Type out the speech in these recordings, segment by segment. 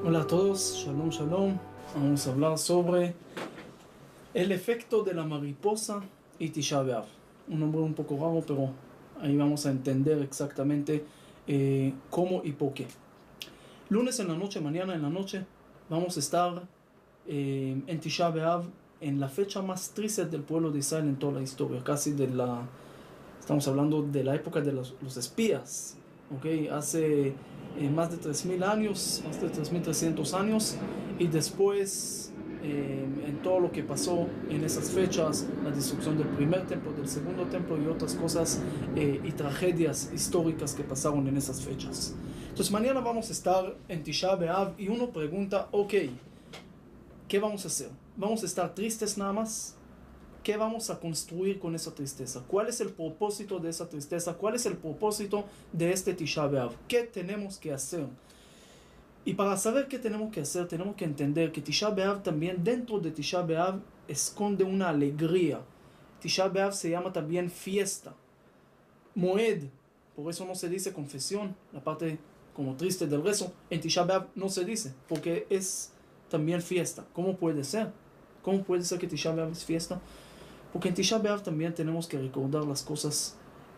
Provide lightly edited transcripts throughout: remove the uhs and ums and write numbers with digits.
Hola a todos, Shalom Shalom. Vamos a hablar sobre el efecto de la mariposa y Tisha B'Av. Un nombre un poco raro, pero ahí vamos a entender exactamente cómo y por qué. Lunes en la noche, mañana en la noche, vamos a estar en Tisha B'Av, en la fecha más triste del pueblo de Israel en toda la historia, casi estamos hablando de la época de los espías, ¿ok? Hace más de 3.000 años, más de 3.300 años, y después en todo lo que pasó en esas fechas, la destrucción del primer templo, del segundo templo y otras cosas y tragedias históricas que pasaron en esas fechas. Entonces mañana vamos a estar en Tisha B'Av y uno pregunta, ok, ¿qué vamos a hacer? ¿Vamos a estar tristes nada más? ¿Qué vamos a construir con esa tristeza? ¿Cuál es el propósito de esa tristeza? ¿Cuál es el propósito de este Tisha B'Av? ¿Qué tenemos que hacer? Y para saber qué tenemos que hacer, tenemos que entender que Tisha B'Av también, dentro de Tisha B'Av, esconde una alegría. Tisha B'Av se llama también fiesta. Moed, por eso no se dice confesión, la parte como triste del rezo. En Tisha B'Av no se dice, porque es también fiesta. ¿Cómo puede ser? ¿Cómo puede ser que Tisha B'Av es fiesta? Porque en Tisha B'Av también tenemos que recordar las cosas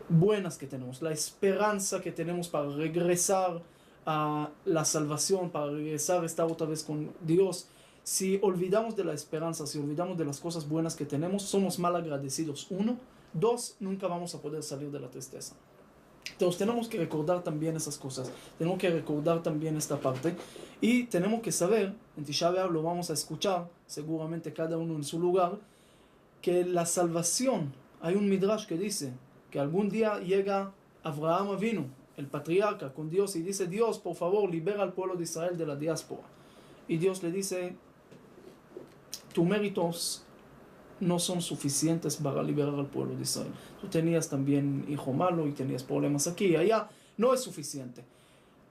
buenas que tenemos, la esperanza que tenemos para regresar a la salvación, para regresar a estar otra vez con Dios. Si olvidamos de la esperanza, si olvidamos de las cosas buenas que tenemos, somos mal agradecidos. 1, 2, nunca vamos a poder salir de la tristeza. Entonces tenemos que recordar también esas cosas, tenemos que recordar también esta parte y tenemos que saber, en Tisha B'Av lo vamos a escuchar, seguramente cada uno en su lugar, que la salvación, hay un midrash que dice que algún día llega Abraham Avinu, el patriarca, con Dios y dice: Dios, por favor, libera al pueblo de Israel de la diáspora. Y Dios le dice: tus méritos no son suficientes para liberar al pueblo de Israel. Tú tenías también hijo malo y tenías problemas aquí y allá, no es suficiente.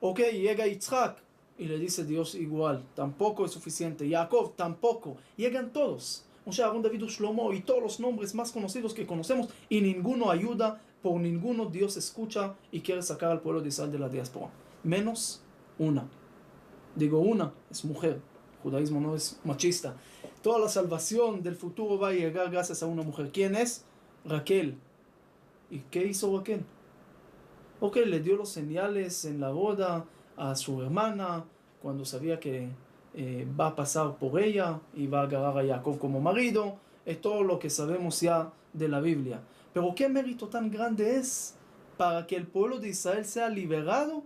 Ok, llega Yitzhak y le dice Dios igual, tampoco es suficiente. Jacob, tampoco. Llegan todos. Moshe, Aarón, David, Shlomo y todos los nombres más conocidos que conocemos, y ninguno ayuda, por ninguno Dios escucha y quiere sacar al pueblo de Israel de la diáspora. Menos una. Digo una, es mujer. El judaísmo no es machista. Toda la salvación del futuro va a llegar gracias a una mujer. ¿Quién es? Raquel. ¿Y qué hizo Raquel? Ok, le dio los señales en la boda a su hermana, cuando sabía que va a pasar por ella y va a agarrar a Jacob como marido. Es todo lo que sabemos ya de la Biblia. Pero ¿qué mérito tan grande es para que el pueblo de Israel sea liberado?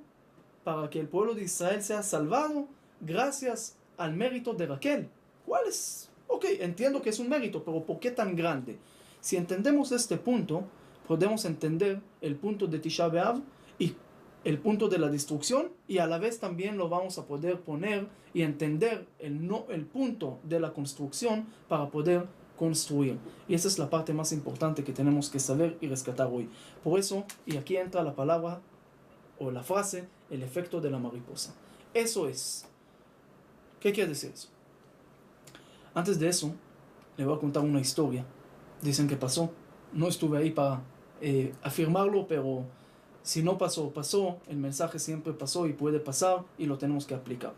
Para que el pueblo de Israel sea salvado gracias al mérito de Raquel. ¿Cuál es? Ok, entiendo que es un mérito, pero ¿por qué tan grande? Si entendemos este punto, podemos entender el punto de Tisha B'Av y el punto de la destrucción, y a la vez también lo vamos a poder poner y entender el punto de la construcción para poder construir. Y esa es la parte más importante que tenemos que saber y rescatar hoy. Por eso, y aquí entra la palabra o la frase, el efecto de la mariposa. Eso es. ¿Qué quiere decir eso? Antes de eso, le voy a contar una historia. Dicen que pasó. No estuve ahí para afirmarlo, pero si no pasó, pasó. El mensaje siempre pasó y puede pasar y lo tenemos que aplicar.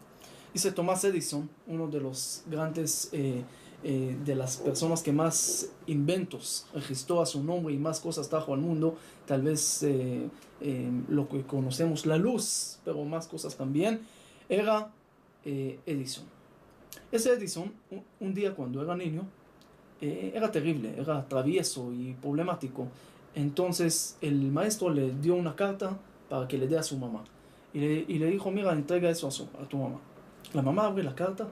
Dice Thomas Edison, uno de los grandes, de las personas que más inventos registró a su nombre y más cosas trajo al mundo, tal vez lo que conocemos, la luz, pero más cosas también, era Edison. Ese Edison, un día cuando era niño, era terrible, era travieso y problemático. Entonces el maestro le dio una carta para que le dé a su mamá. Y le dijo: mira, entrega eso a tu mamá. La mamá abre la carta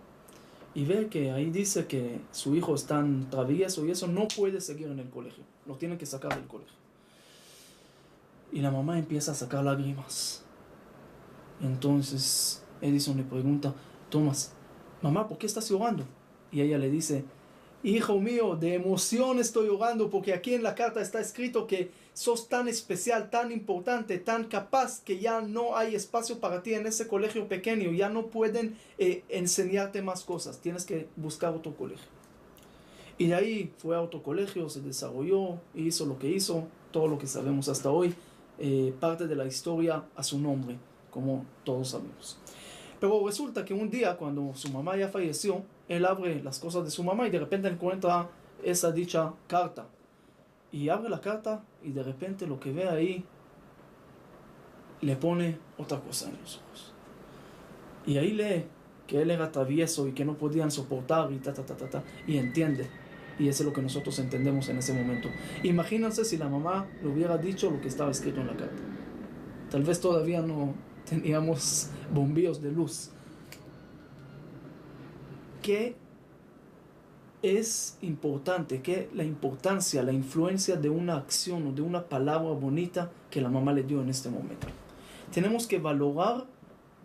y ve que ahí dice que su hijo es tan travieso y eso, no puede seguir en el colegio. Lo tienen que sacar del colegio. Y la mamá empieza a sacar lágrimas. Entonces Edison le pregunta: Thomas, mamá, ¿por qué estás llorando? Y ella le dice: hijo mío, de emoción estoy llorando porque aquí en la carta está escrito que sos tan especial, tan importante, tan capaz, que ya no hay espacio para ti en ese colegio pequeño, ya no pueden enseñarte más cosas, tienes que buscar otro colegio. Y de ahí fue a otro colegio, se desarrolló, hizo lo que hizo, todo lo que sabemos hasta hoy, parte de la historia a su nombre, como todos sabemos. Pero resulta que un día, cuando su mamá ya falleció, él abre las cosas de su mamá y de repente encuentra esa dicha carta. Y abre la carta y de repente lo que ve ahí le pone otra cosa en los ojos. Y ahí lee que él era travieso y que no podían soportar y entiende. Y eso es lo que nosotros entendemos en ese momento. Imagínense si la mamá le hubiera dicho lo que estaba escrito en la carta. Tal vez todavía no teníamos bombillos de luz. ¿Qué es importante? ¿Qué la importancia, la influencia de una acción o de una palabra bonita que la mamá le dio en este momento? Tenemos que valorar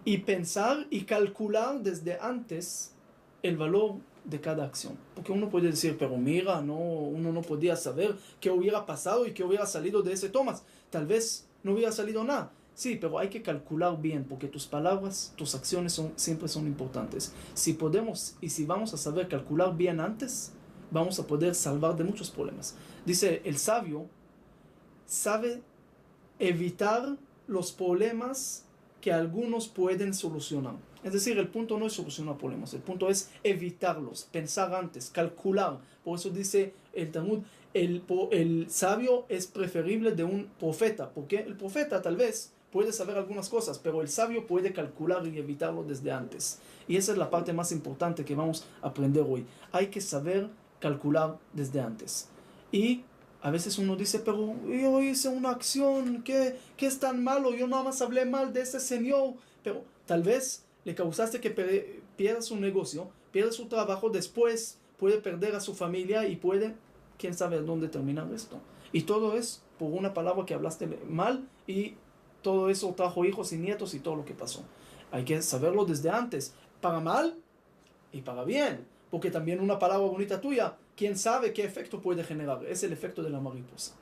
y pensar y calcular desde antes el valor de cada acción. Porque uno puede decir, pero mira, uno no podía saber qué hubiera pasado y qué hubiera salido de ese Tomás. Tal vez no hubiera salido nada. Sí, pero hay que calcular bien, porque tus palabras, tus acciones siempre son importantes. Si podemos y si vamos a saber calcular bien antes, vamos a poder salvar de muchos problemas. Dice, el sabio sabe evitar los problemas que algunos pueden solucionar. Es decir, el punto no es solucionar problemas, el punto es evitarlos, pensar antes, calcular. Por eso dice el Talmud, el sabio es preferible de un profeta, porque el profeta tal vez puede saber algunas cosas, pero el sabio puede calcular y evitarlo desde antes. Y esa es la parte más importante que vamos a aprender hoy. Hay que saber calcular desde antes. Y a veces uno dice, pero yo hice una acción, ¿qué es tan malo? Yo nada más hablé mal de ese señor. Pero tal vez le causaste que pierda su negocio, pierda su trabajo, después puede perder a su familia y puede, quién sabe dónde terminar esto. Y todo es por una palabra que hablaste mal y todo eso trajo hijos y nietos y todo lo que pasó. Hay que saberlo desde antes, para mal y para bien. Porque también una palabra bonita tuya, quién sabe qué efecto puede generar. Es el efecto de la mariposa.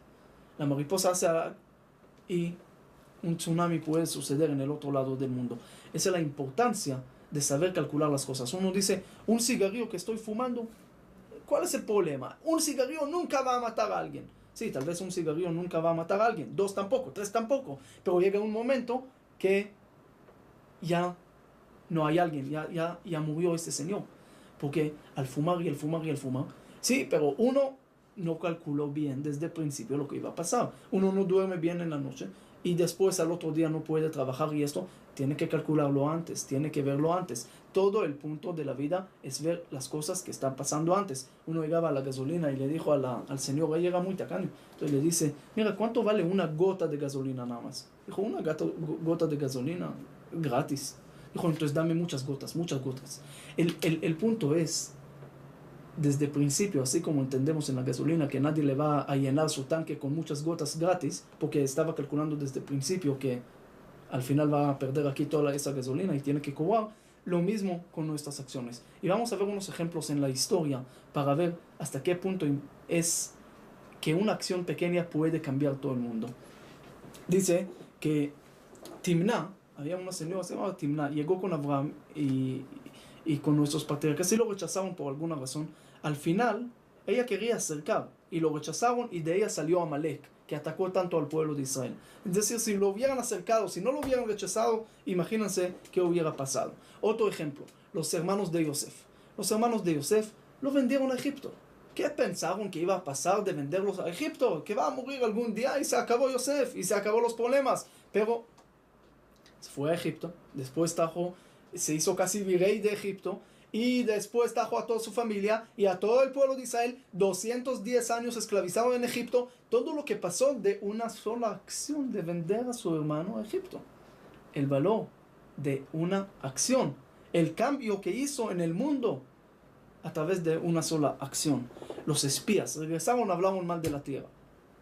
La mariposa hace y un tsunami puede suceder en el otro lado del mundo. Esa es la importancia de saber calcular las cosas. Uno dice, un cigarrillo que estoy fumando, ¿cuál es el problema? Un cigarrillo nunca va a matar a alguien. Sí, tal vez un cigarrillo nunca va a matar a alguien. 2 tampoco, 3 tampoco. Pero llega un momento que ya no hay alguien, ya murió este señor. Porque al fumar y al fumar y al fumar, sí, pero uno no calculó bien desde el principio lo que iba a pasar. Uno no duerme bien en la noche y después al otro día no puede trabajar y esto tiene que calcularlo antes, tiene que verlo antes. Todo el punto de la vida es ver las cosas que están pasando antes. Uno llegaba a la gasolina y le dijo al señor, ahí llega muy tacaño, entonces le dice, mira, ¿cuánto vale una gota de gasolina nada más? Dijo, una gota de gasolina gratis. Dijo, entonces dame muchas gotas, muchas gotas. El punto es, desde el principio, así como entendemos en la gasolina, que nadie le va a llenar su tanque con muchas gotas gratis, porque estaba calculando desde el principio que al final va a perder aquí toda esa gasolina y tiene que cobrar, lo mismo con nuestras acciones. Y vamos a ver unos ejemplos en la historia para ver hasta qué punto es que una acción pequeña puede cambiar todo el mundo. Dice que Timná, había una señora que se llamaba Timná, llegó con Abraham y con nuestros patriarcas y lo rechazaron por alguna razón. Al final, ella quería acercar y lo rechazaron y de ella salió Amalek, que atacó tanto al pueblo de Israel. Es decir, si lo hubieran acercado, si no lo hubieran rechazado, imagínense qué hubiera pasado. Otro ejemplo, los hermanos de Yosef. Los hermanos de Yosef lo vendieron a Egipto. ¿Qué pensaron que iba a pasar de venderlos a Egipto? Que va a morir algún día y se acabó Yosef y se acabó los problemas. Pero se fue a Egipto, después se hizo casi virrey de Egipto y después trajo a toda su familia y a todo el pueblo de Israel 210 años esclavizado en Egipto. Todo lo que pasó de una sola acción de vender a su hermano a Egipto. El valor de una acción, el cambio que hizo en el mundo a través de una sola acción. Los espías regresaron, hablaron mal de la tierra.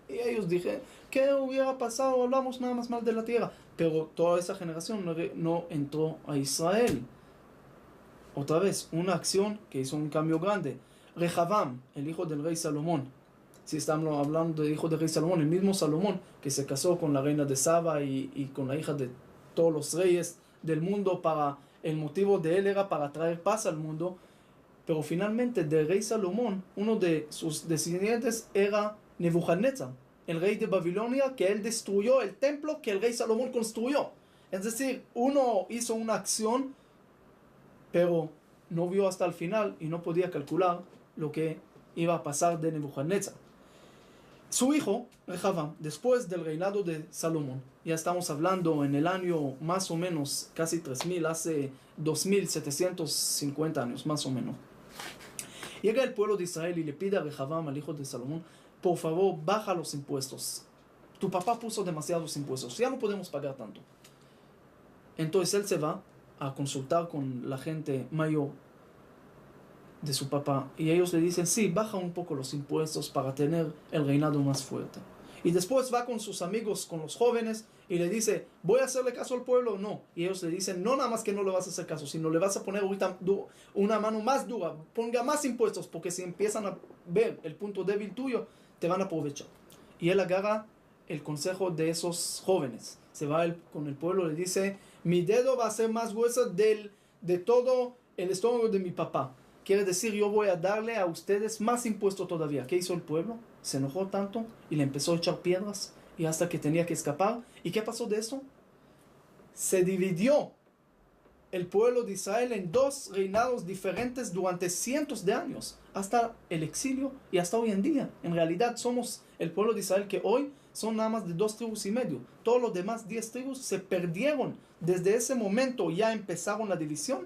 Y ellos dijeron, ¿qué hubiera pasado? Hablamos nada más mal de la tierra. Pero toda esa generación no entró a Israel. Otra vez, una acción que hizo un cambio grande. Rehavam, el hijo del rey Salomón. Si estamos hablando del hijo del rey Salomón, el mismo Salomón que se casó con la reina de Saba y con la hija de todos los reyes del mundo, el motivo de él era para traer paz al mundo. Pero finalmente, del rey Salomón, uno de sus descendientes era Nebuchadnezzar, el rey de Babilonia, que él destruyó el templo que el rey Salomón construyó. Es decir, uno hizo una acción pero no vio hasta el final y no podía calcular lo que iba a pasar de Nebuchadnezzar. Su hijo, Rehavam, después del reinado de Salomón, ya estamos hablando en el año más o menos, casi 3000, hace 2750 años, más o menos. Llega el pueblo de Israel y le pide a Rehavam, al hijo de Salomón, por favor, baja los impuestos. Tu papá puso demasiados impuestos, ya no podemos pagar tanto. Entonces él se va a consultar con la gente mayor de su papá y ellos le dicen, sí, baja un poco los impuestos para tener el reinado más fuerte. Y después va con sus amigos, con los jóvenes, y le dice, ¿voy a hacerle caso al pueblo o no? Y ellos le dicen, no nada más que no le vas a hacer caso, sino le vas a poner ahorita una mano más dura, ponga más impuestos, porque si empiezan a ver el punto débil tuyo, te van a aprovechar. Y él agarra el consejo de esos jóvenes. Se va con el pueblo, le dice, mi dedo va a ser más grueso de todo el estómago de mi papá. Quiere decir, yo voy a darle a ustedes más impuestos todavía. ¿Qué hizo el pueblo? Se enojó tanto y le empezó a echar piedras y hasta que tenía que escapar. ¿Y qué pasó de eso? Se dividió el pueblo de Israel en dos reinados diferentes durante cientos de años, hasta el exilio y hasta hoy en día. En realidad somos el pueblo de Israel que hoy son nada más de 2 tribus y medio. Todos los demás 10 tribus se perdieron. Desde ese momento ya empezaron la división,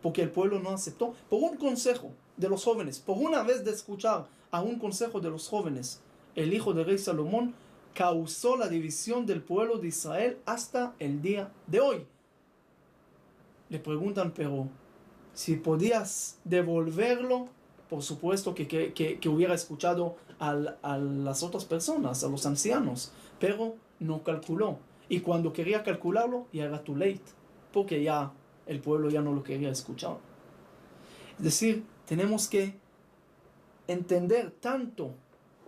porque el pueblo no aceptó. Por un consejo de los jóvenes, por una vez de escuchar a un consejo de los jóvenes, el hijo del rey Salomón causó la división del pueblo de Israel hasta el día de hoy. Le preguntan, pero si podías devolverlo, por supuesto que hubiera escuchado a las otras personas, a los ancianos, pero no calculó. Y cuando quería calcularlo, ya era too late, porque ya el pueblo ya no lo quería escuchar. Es decir, tenemos que entender tanto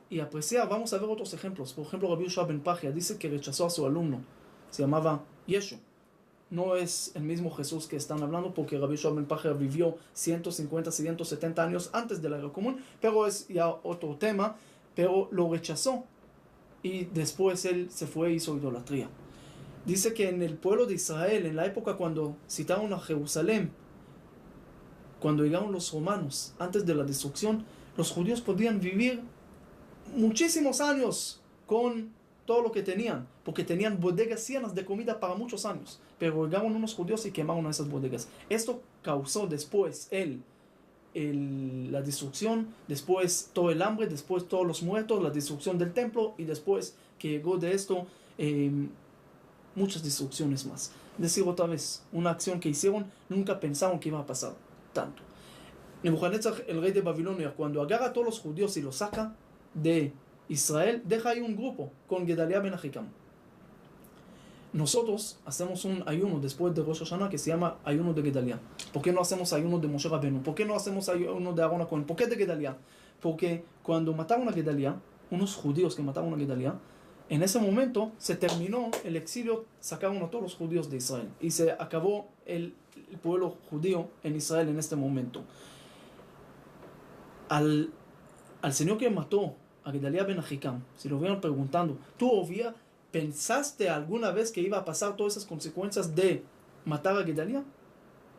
y apreciar. Vamos a ver otros ejemplos. Por ejemplo, Rabbi Yoshua ben Pachia dice que rechazó a su alumno. Se llamaba Yeshu. No es el mismo Jesús que están hablando, porque Rabbi Yoshua ben Pachia vivió 150, 170 años antes de la era común, pero es ya otro tema. Pero lo rechazó y después él se fue y hizo idolatría. Dice que en el pueblo de Israel, en la época cuando citaron a Jerusalén, cuando llegaron los romanos, antes de la destrucción, los judíos podían vivir muchísimos años con todo lo que tenían, porque tenían bodegas llenas de comida para muchos años. Pero llegaron unos judíos y quemaron esas bodegas. Esto causó después la destrucción, después todo el hambre, después todos los muertos, la destrucción del templo, y después que llegó de esto muchas destrucciones más. Es decir, otra vez, una acción que hicieron, nunca pensaron que iba a pasar tanto. Nebuchadnezzar, el rey de Babilonia, cuando agarra a todos los judíos y los saca de Israel, deja ahí un grupo con Gedalia ben Ahikam. Nosotros hacemos un ayuno después de Rosh Hashanah que se llama ayuno de Gedalia. ¿Por qué no hacemos ayuno de Moshe Rabenu? ¿Por qué no hacemos ayuno de Aarón HaKohen? ¿Por qué de Gedalia? Porque cuando mataron a Gedalia, unos judíos que mataron a Gedalia, en ese momento se terminó el exilio, sacaron a todos los judíos de Israel y se acabó el pueblo judío en Israel en este momento. Al señor que mató a Gedalia ben Ahikam, si lo hubieran preguntando, ¿tú pensaste alguna vez que iba a pasar todas esas consecuencias de matar a Gedalia?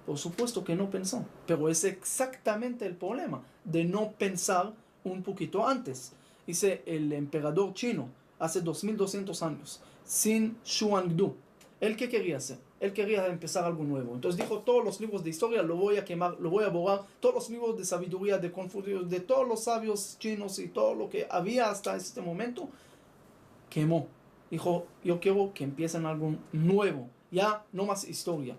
Por supuesto que no pensó, pero es exactamente el problema de no pensar un poquito antes. Dice el emperador chino hace 2200 años, Sin Xuangdu. ¿Él qué quería hacer? Él quería empezar algo nuevo. Entonces dijo, todos los libros de historia lo voy a quemar, lo voy a borrar, todos los libros de sabiduría, de Confucio, de todos los sabios chinos y todo lo que había hasta este momento, quemó. Dijo, yo quiero que empiecen algo nuevo, ya no más historia.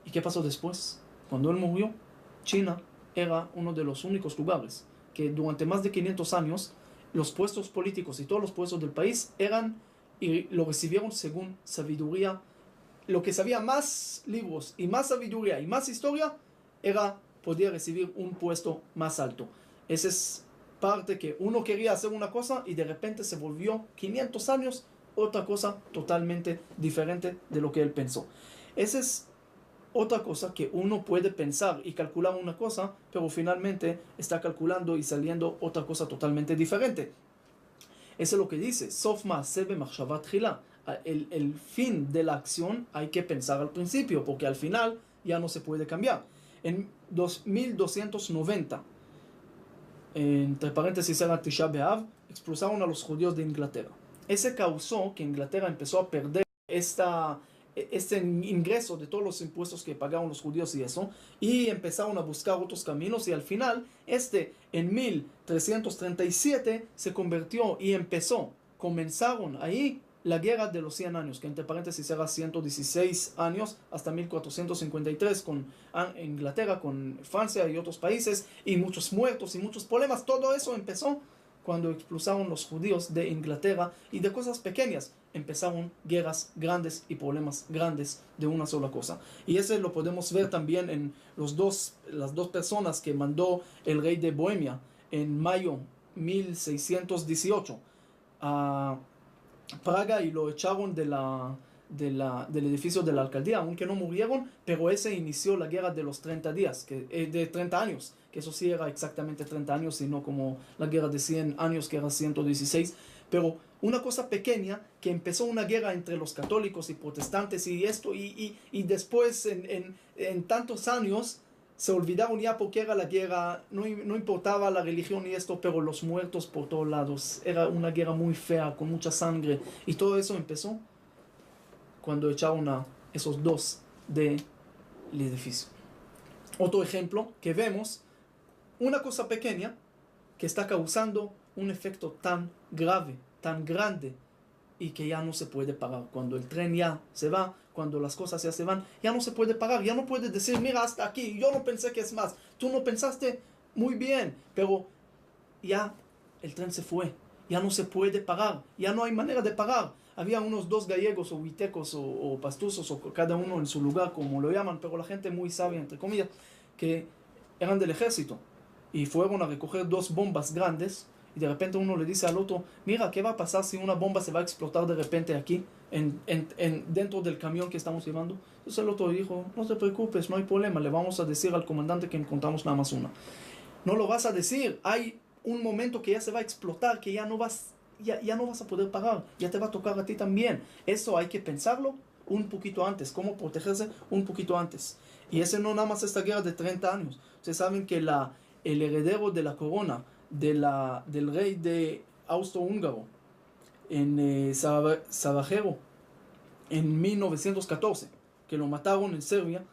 ¿Y qué pasó después? Cuando él murió, China era uno de los únicos lugares que durante más de 500 años los puestos políticos y todos los puestos del país eran y lo recibieron según sabiduría. Lo que sabía más libros y más sabiduría y más historia podía recibir un puesto más alto. Esa es parte que uno quería hacer una cosa y de repente se volvió 500 años otra cosa totalmente diferente de lo que él pensó. Esa es otra cosa que uno puede pensar y calcular una cosa, pero finalmente está calculando y saliendo otra cosa totalmente diferente. Eso es lo que dice, Sof ma'aseh b'machshava tchila. El fin de la acción hay que pensar al principio, porque al final ya no se puede cambiar. En 2290, entre paréntesis era Tisha B'Av, expulsaron a los judíos de Inglaterra. Ese causó que Inglaterra empezó a perder este ingreso de todos los impuestos que pagaban los judíos y eso, y empezaron a buscar otros caminos, y al final, en 1337 se convirtió y comenzaron ahí la guerra de los 100 años, que entre paréntesis era 116 años, hasta 1453 con Inglaterra, con Francia y otros países, y muchos muertos y muchos problemas. Todo eso empezó cuando expulsaron los judíos de Inglaterra, y de cosas pequeñas empezaron guerras grandes y problemas grandes de una sola cosa. Y eso lo podemos ver también en las dos personas que mandó el rey de Bohemia en mayo 1618 a Praga, y lo echaron del edificio de la alcaldía, aunque no murieron, pero ese inició la guerra de los 30 días, de 30 años, que eso sí era exactamente 30 años, y no como la guerra de 100 años, que era 116, pero una cosa pequeña que empezó una guerra entre los católicos y protestantes, y esto, y después en tantos años se olvidaron ya porque era la guerra, no importaba la religión y esto, pero los muertos por todos lados, era una guerra muy fea, con mucha sangre, y todo eso empezó cuando echaron a esos dos del edificio. Otro ejemplo que vemos, una cosa pequeña que está causando un efecto tan grave, tan grande, y que ya no se puede parar. Cuando el tren ya se va, cuando las cosas ya se van, ya no se puede parar, ya no puedes decir, mira, hasta aquí, yo no pensé que es más, tú no pensaste muy bien, pero ya el tren se fue, ya no se puede parar, ya no hay manera de parar. Había unos dos gallegos o huitecos o pastuzos, o cada uno en su lugar, como lo llaman, pero la gente muy sabia, entre comillas, que eran del ejército, y fueron a recoger dos bombas grandes, y de repente uno le dice al otro, mira, ¿qué va a pasar si una bomba se va a explotar de repente aquí, dentro del camión que estamos llevando? Entonces el otro dijo, no te preocupes, no hay problema, le vamos a decir al comandante que encontramos nada más una. No lo vas a decir, hay un momento que ya se va a explotar, que ya no vas a poder parar, ya te va a tocar a ti también. Eso hay que pensarlo un poquito antes, cómo protegerse un poquito antes. Y ese no nada más esta guerra de 30 años. Ustedes saben que el heredero de la corona del rey de Austro-Húngaro en Sarajevo en 1914, que lo mataron en Serbia,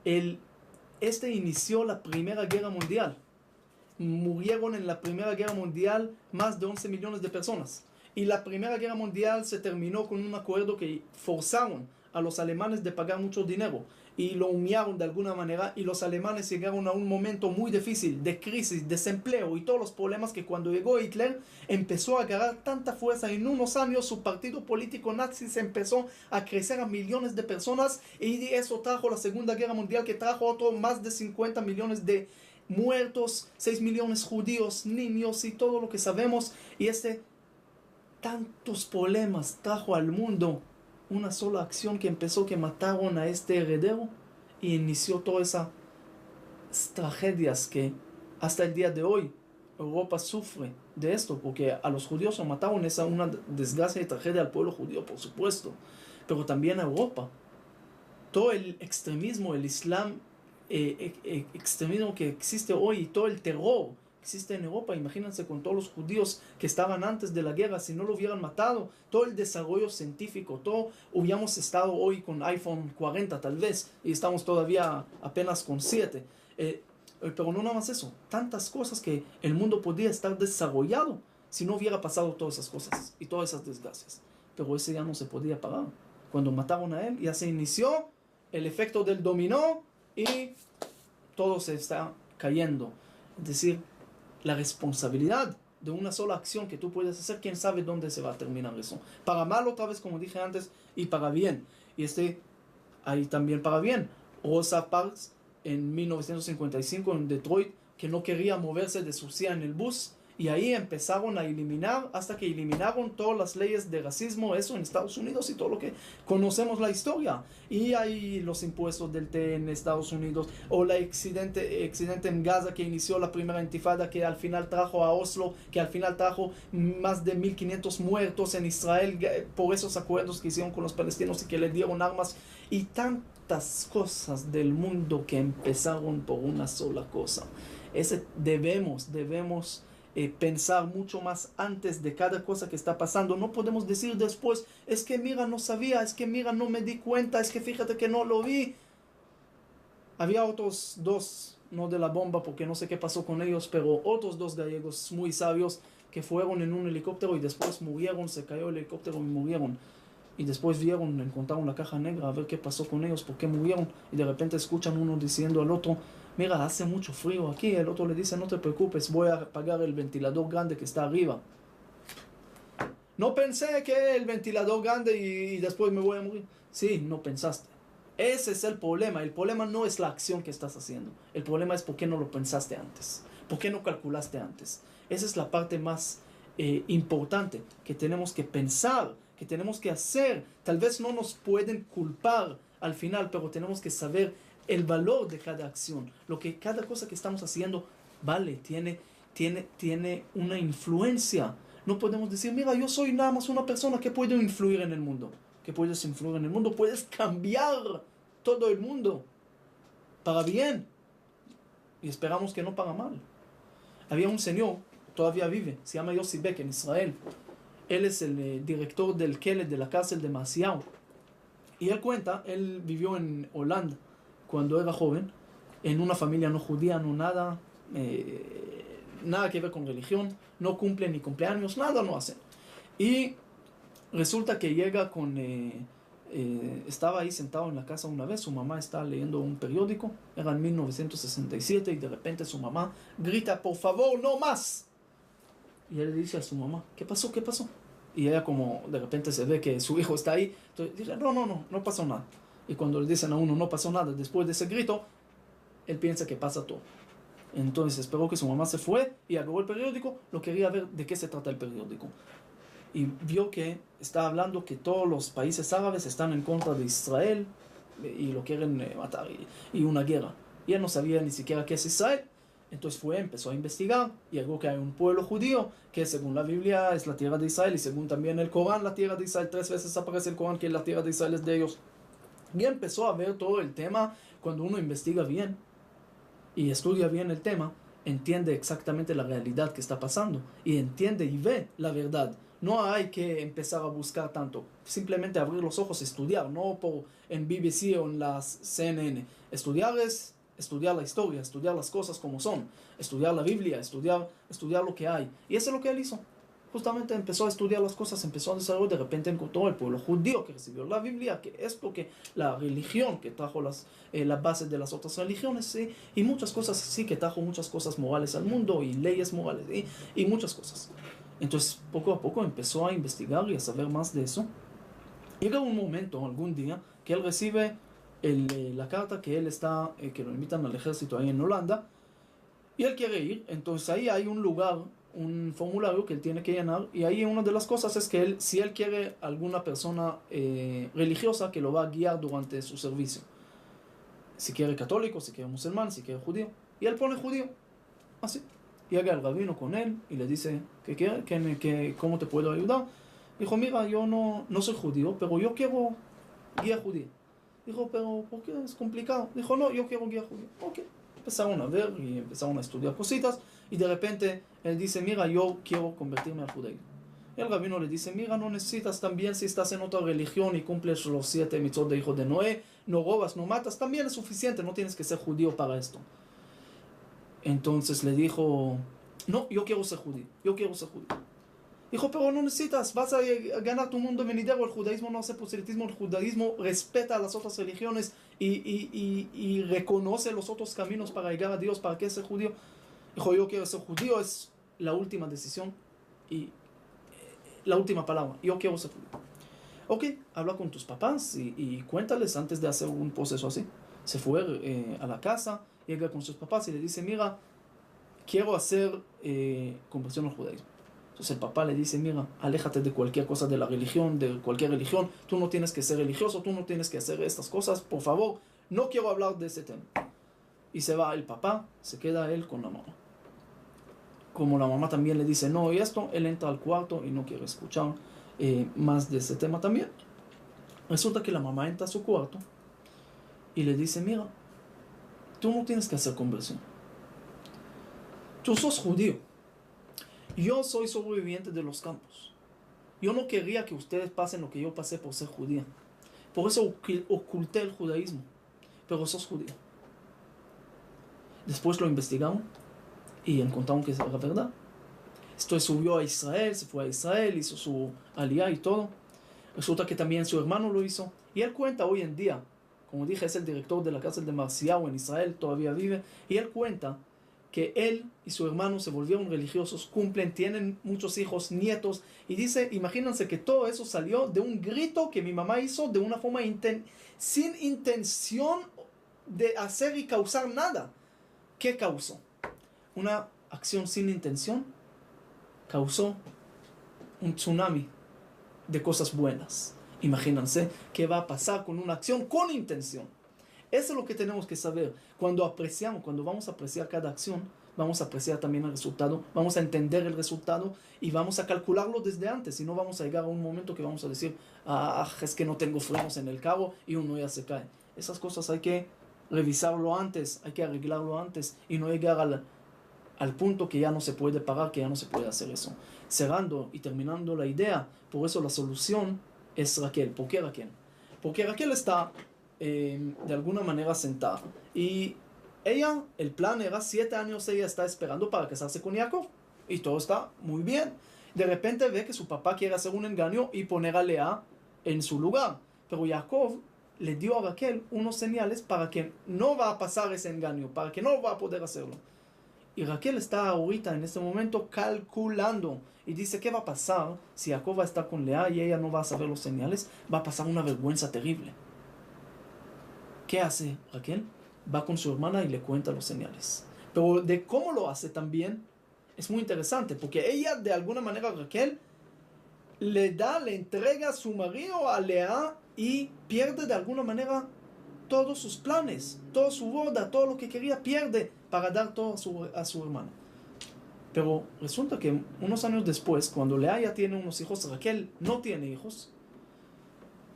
inició la Primera Guerra Mundial. Murieron en la Primera Guerra Mundial más de 11 millones de personas. Y la Primera Guerra Mundial se terminó con un acuerdo que forzaron a los alemanes de pagar mucho dinero, y lo humillaron de alguna manera, y los alemanes llegaron a un momento muy difícil de crisis, desempleo y todos los problemas, que cuando llegó Hitler empezó a agarrar tanta fuerza. En unos años su partido político nazi se empezó a crecer a millones de personas, y eso trajo la Segunda Guerra Mundial, que trajo más de 50 millones de muertos, 6 millones judíos, niños y todo lo que sabemos. Y tantos problemas trajo al mundo una sola acción que empezó, que mataron a este heredero, y inició todas esas tragedias que hasta el día de hoy Europa sufre de esto, porque a los judíos lo mataron. Es una desgracia y tragedia al pueblo judío, por supuesto, pero también a Europa. Todo el extremismo, el islam extremismo que existe hoy, y todo el terror existe en Europa. Imagínense con todos los judíos que estaban antes de la guerra, si no lo hubieran matado, todo el desarrollo científico, todo, hubiéramos estado hoy con iPhone 40 tal vez, y estamos todavía apenas con 7. Pero no nada más eso, tantas cosas que el mundo podía estar desarrollado si no hubiera pasado todas esas cosas y todas esas desgracias. Pero ese ya no se podía parar. Cuando mataron a él, ya se inició el efecto del dominó, y todo se está cayendo. Es decir, la responsabilidad de una sola acción que tú puedes hacer, quién sabe dónde se va a terminar eso. Para mal, otra vez, como dije antes, y para bien. Y ahí también para bien. Rosa Parks en 1955 en Detroit, que no quería moverse de su silla en el bus, Y ahí empezaron a eliminar, hasta que eliminaron todas las leyes de racismo, eso en Estados Unidos y todo lo que conocemos la historia. Y hay los impuestos del té en Estados Unidos, o el accidente en Gaza que inició la primera intifada, que al final trajo a Oslo, que al final trajo más de 1500 muertos en Israel por esos acuerdos que hicieron con los palestinos y que le dieron armas, y tantas cosas del mundo que empezaron por una sola cosa. Debemos pensar mucho más antes de cada cosa que está pasando. No podemos decir después, es que mira, no sabía, es que mira, no me di cuenta, es que fíjate que no lo vi. Había otros dos, no de la bomba porque no sé qué pasó con ellos, pero otros dos gallegos muy sabios que fueron en un helicóptero y después murieron, se cayó el helicóptero y murieron. Y después encontraron la caja negra a ver qué pasó con ellos, por qué murieron. Y de repente escuchan uno diciendo al otro, mira, hace mucho frío aquí. El otro le dice, no te preocupes, voy a apagar el ventilador grande que está arriba. No pensé que el ventilador grande y después me voy a morir. Sí, no pensaste. Ese es el problema. El problema no es la acción que estás haciendo. El problema es por qué no lo pensaste antes. ¿Por qué no calculaste antes? Esa es la parte más importante que tenemos que pensar, que tenemos que hacer. Tal vez no nos pueden culpar al final, pero tenemos que saber el valor de cada acción. Lo que cada cosa que estamos haciendo vale, tiene una influencia. No podemos decir, mira, yo soy nada más una persona que puede influir en el mundo. Que puedes influir en el mundo, puedes cambiar todo el mundo para bien. Y esperamos que no para mal. Había un señor, todavía vive, se llama Yossi Beck en Israel. Él es el director del Kele, de la cárcel de Masiau. Y él cuenta, él vivió en Holanda cuando era joven, en una familia no judía, no nada, nada que ver con religión, no cumple ni cumpleaños, nada no hace. Y resulta que llega estaba ahí sentado en la casa una vez, su mamá está leyendo un periódico, era en 1967, y de repente su mamá grita, por favor, no más. Y él le dice a su mamá, ¿qué pasó? ¿Qué pasó? Y ella como de repente se ve que su hijo está ahí, entonces dice, no pasó nada. Y cuando le dicen a uno, no pasó nada, después de ese grito, él piensa que pasa todo. Entonces esperó que su mamá se fue y agarró el periódico, lo quería ver de qué se trata el periódico. Y vio que está hablando que todos los países árabes están en contra de Israel y lo quieren matar y una guerra. Y él no sabía ni siquiera qué es Israel. Entonces empezó a investigar y algo que hay un pueblo judío que según la Biblia es la tierra de Israel y según también el Corán la tierra de Israel. 3 veces aparece el Corán que la tierra de Israel es de ellos. Y empezó a ver todo el tema. Cuando uno investiga bien y estudia bien el tema, entiende exactamente la realidad que está pasando y entiende y ve la verdad. No hay que empezar a buscar tanto, simplemente abrir los ojos, estudiar, no en BBC o en las CNN. Estudiar es estudiar la historia, estudiar las cosas como son, estudiar la Biblia, estudiar lo que hay. Y eso es lo que él hizo. Justamente empezó a estudiar las cosas, empezó a desarrollar, de repente encontró el pueblo judío que recibió la Biblia, que es porque la religión que trajo las bases de las otras religiones, ¿sí? Y muchas cosas, sí, que trajo muchas cosas morales al mundo y leyes morales, ¿sí? Y muchas cosas. Entonces, poco a poco empezó a investigar y a saber más de eso. Llega un momento, algún día, que él recibe la carta que él está, que lo invitan al ejército ahí en Holanda, y él quiere ir. Entonces ahí hay un lugar, un formulario que él tiene que llenar, y ahí una de las cosas es que si él quiere alguna persona religiosa que lo va a guiar durante su servicio, si quiere católico, si quiere musulmán, si quiere judío, y él pone judío, así. Llega el rabino con él y le dice, ¿qué quiere? ¿Cómo te puedo ayudar? Dijo, mira, yo no soy judío, pero yo quiero guía judía. Dijo, pero ¿por qué? Es complicado. Dijo, no, yo quiero guía judía. Ok. Empezaron a ver y empezaron a estudiar cositas, y de repente él dice, mira, yo quiero convertirme al judaísmo. Y el rabino le dice, mira, no necesitas, también si estás en otra religión y cumples los 7 mitzvot de hijo de Noé, no robas, no matas, también es suficiente, no tienes que ser judío para esto. Entonces le dijo, no, yo quiero ser judío. Dijo, pero no necesitas, vas a ganar tu mundo venidero. El judaísmo no hace proselitismo, el judaísmo respeta a las otras religiones y reconoce los otros caminos para llegar a Dios. ¿Para qué ser judío? Dijo, yo quiero ser judío, es la última decisión y la última palabra, yo quiero ser judío. Ok, habla con tus papás y cuéntales antes de hacer un proceso así. Se fue a la casa, llega con sus papás y le dice, mira, quiero hacer conversión al judaísmo. Entonces el papá le dice, mira, aléjate de cualquier cosa de la religión, de cualquier religión, tú no tienes que ser religioso, tú no tienes que hacer estas cosas, por favor, no quiero hablar de ese tema. Y se va el papá, se queda él con la mamá. Como la mamá también le dice no y esto, él entra al cuarto y no quiere escuchar más de ese tema también. Resulta que la mamá entra a su cuarto y le dice, mira, tú no tienes que hacer conversión. Tú sos judío. Yo soy sobreviviente de los campos. Yo no quería que ustedes pasen lo que yo pasé por ser judía. Por eso oculté el judaísmo. Pero sos judío. Después lo investigaron y encontraron que era verdad. Esto subió a Israel, se fue a Israel, hizo su aliyá y todo. Resulta que también su hermano lo hizo. Y él cuenta hoy en día, como dije, es el director de la cárcel de Marciao en Israel, todavía vive. Y él cuenta que él y su hermano se volvieron religiosos, cumplen, tienen muchos hijos, nietos. Y dice, imagínense que todo eso salió de un grito que mi mamá hizo de una forma sin intención de hacer y causar nada. ¿Qué causó? Una acción sin intención causó un tsunami de cosas buenas. Imagínense qué va a pasar con una acción con intención. Eso es lo que tenemos que saber. Cuando apreciamos, cuando vamos a apreciar cada acción, vamos a apreciar también el resultado, vamos a entender el resultado y vamos a calcularlo desde antes. Y no vamos a llegar a un momento que vamos a decir, es que no tengo frenos en el carro y uno ya se cae. Esas cosas hay que revisarlo antes, hay que arreglarlo antes y no llegar al punto que ya no se puede parar, que ya no se puede hacer eso. Cerrando y terminando la idea, por eso la solución es Raquel. ¿Por qué Raquel? Porque Raquel está de alguna manera sentada y ella, el plan era 7 años, ella está esperando para casarse con Jacob y todo está muy bien. De repente ve que su papá quiere hacer un engaño y poner a Lea en su lugar, pero Jacob le dio a Raquel unos señales para que no va a pasar ese engaño, para que no va a poder hacerlo. Y Raquel está ahorita en este momento calculando y dice, ¿qué va a pasar si Jacob va a estar con Lea y ella no va a saber los señales? Va a pasar una vergüenza terrible. ¿Qué hace Raquel? Va con su hermana y le cuenta los señales. Pero de cómo lo hace también es muy interesante, porque ella de alguna manera, Raquel, le entrega a su marido a Lea y pierde de alguna manera todos sus planes, toda su boda, todo lo que quería, pierde para dar todo a su hermano. Pero resulta que unos años después, cuando Lea ya tiene unos hijos, Raquel no tiene hijos.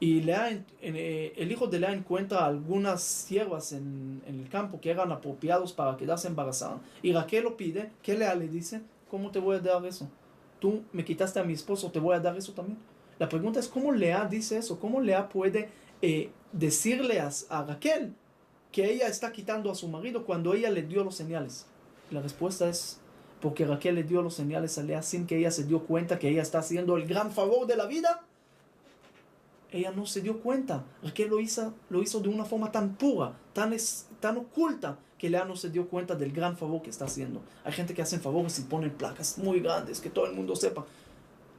Y el hijo de Lea encuentra algunas siervas en el campo que eran apropiados para quedarse embarazadas. Y Raquel lo pide, que Lea le dice, ¿cómo te voy a dar eso? Tú me quitaste a mi esposo, ¿te voy a dar eso también? La pregunta es, ¿cómo Lea dice eso? ¿Cómo Lea puede decirle a Raquel que ella está quitando a su marido cuando ella le dio los señales? La respuesta es porque Raquel le dio los señales a Lea sin que ella se dio cuenta que ella está haciendo el gran favor de la vida. Ella no se dio cuenta. Raquel lo hizo de una forma tan pura, tan oculta, que Lea no se dio cuenta del gran favor que está haciendo. Hay gente que hace favores y ponen placas muy grandes, que todo el mundo sepa.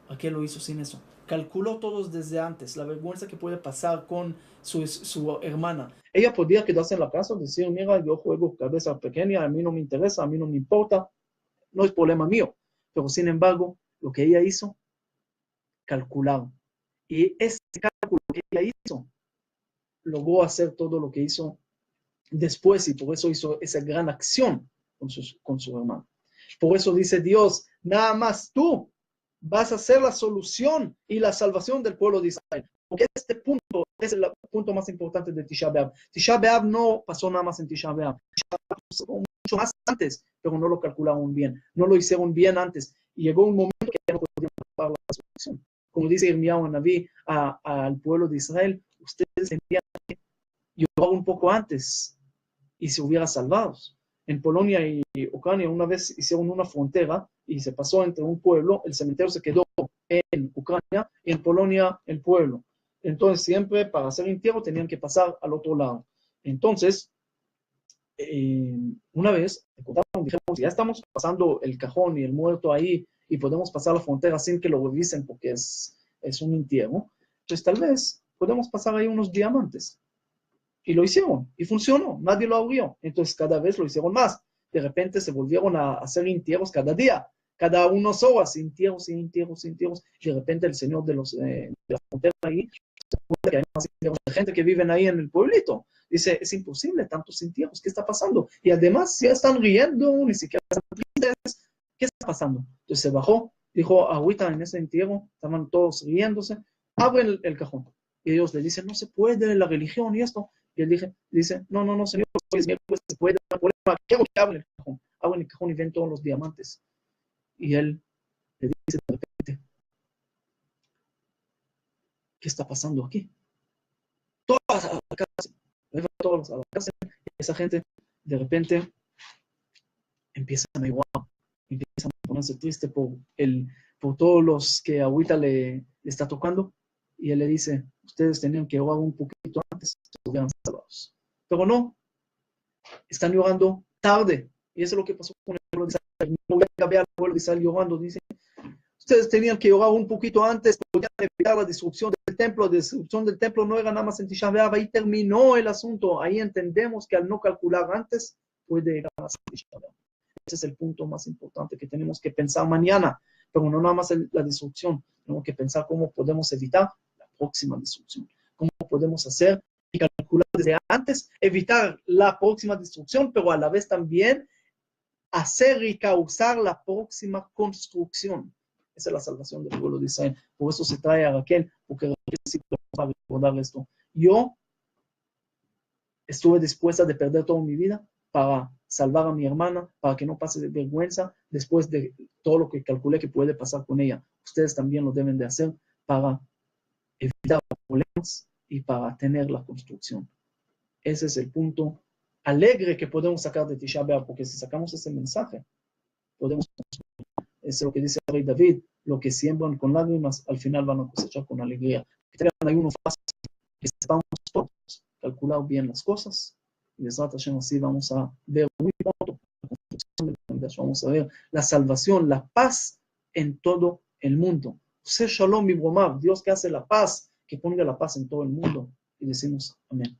Raquel lo hizo sin eso. Calculó todos desde antes, la vergüenza que puede pasar con su hermana. Ella podía quedarse en la casa y decir, mira, yo juego cabeza pequeña, a mí no me interesa, a mí no me importa, no es problema mío. Pero sin embargo, lo que ella hizo, calcular. Y ese cálculo que ella hizo, logró hacer todo lo que hizo después y por eso hizo esa gran acción con su hermano. Por eso dice Dios, nada más tú vas a ser la solución y la salvación del pueblo de Israel. Porque este punto es el punto más importante de Tisha B'Av. Tisha B'Av no pasó nada más en Tisha B'Av. Tisha B'Av pasó mucho más antes, pero no lo calcularon bien. No lo hicieron bien antes. Y llegó un momento que ya no podían pagar la solución. Como dice Irmiyahu Naví al pueblo de Israel, ustedes tendrían que llorar un poco antes y se hubiera salvado. En Polonia y Ucrania una vez hicieron una frontera y se pasó entre un pueblo, el cementerio se quedó en Ucrania y en Polonia el pueblo. Entonces siempre para hacer entierro tenían que pasar al otro lado. Entonces, una vez, dijimos, ya estamos pasando el cajón y el muerto ahí y podemos pasar la frontera sin que lo revisen porque es un entierro. Entonces tal vez podemos pasar ahí unos diamantes. Y lo hicieron, y funcionó, nadie lo abrió. Entonces cada vez lo hicieron más. de repente se volvieron a hacer entierros cada día, cada unas horas, entierros y entierros y entierros. Y de repente el señor de la frontera ahí, se cuenta que hay más entierros de gente que viven ahí en el pueblito. Dice, es imposible tantos entierros, ¿qué está pasando? Y además ya están riendo, ni siquiera están tristes, ¿qué está pasando? Entonces se bajó, dijo, ahorita en ese entierro, estaban todos riéndose, abren el cajón. Y ellos le dicen, no se puede, la religión y esto. Y él dice, no, señor, hoy es miércoles, se puede, no hay problema, quiero que abren el cajón. Abren el cajón y ven todos los diamantes. Y él le dice de repente, ¿qué está pasando aquí? Todas a la cárcel, todos a la cárcel. Y esa gente, de repente, empiezan a llorar, empiezan a ponerse triste por todos los que ahorita le está tocando. Y él le dice, ustedes tenían que llorar un poquito antes, se hubieran salvados. Pero no, están llorando tarde. Y eso es lo que pasó con el pueblo de Israel. No voy a ver al pueblo de Israel llorando. Dice, ustedes tenían que llorar un poquito antes, podían evitar la destrucción del templo. La destrucción del templo no era nada más en Tisha B'Av. Ahí terminó el asunto. Ahí entendemos que al no calcular antes, puede llegar a Tisha B'Av. Ese es el punto más importante que tenemos que pensar mañana. Pero no nada más la destrucción. Tenemos que pensar cómo podemos evitar la próxima destrucción. Cómo podemos hacer y calcular desde antes, evitar la próxima destrucción, pero a la vez también hacer y causar la próxima construcción. Esa es la salvación del pueblo de Israel. Por eso se trae a Raquel, porque Raquel sí va a recordar esto. Yo estuve dispuesta de perder toda mi vida para salvar a mi hermana, para que no pase de vergüenza después de todo lo que calculé que puede pasar con ella. Ustedes también lo deben de hacer para evitar problemas y para tener la construcción. Ese es el punto alegre que podemos sacar de Tisha B'Av, porque si sacamos ese mensaje, podemos construir. Es lo que dice el rey David, lo que siembran con lágrimas, al final van a cosechar con alegría. Que tengan ahí uno fácil, que sepamos todos calcular bien las cosas, y así vamos a ver muy pronto la construcción de la vida, vamos a ver la salvación, la paz en todo el mundo. Shalom y Dios que hace la paz, que ponga la paz en todo el mundo, y decimos amén.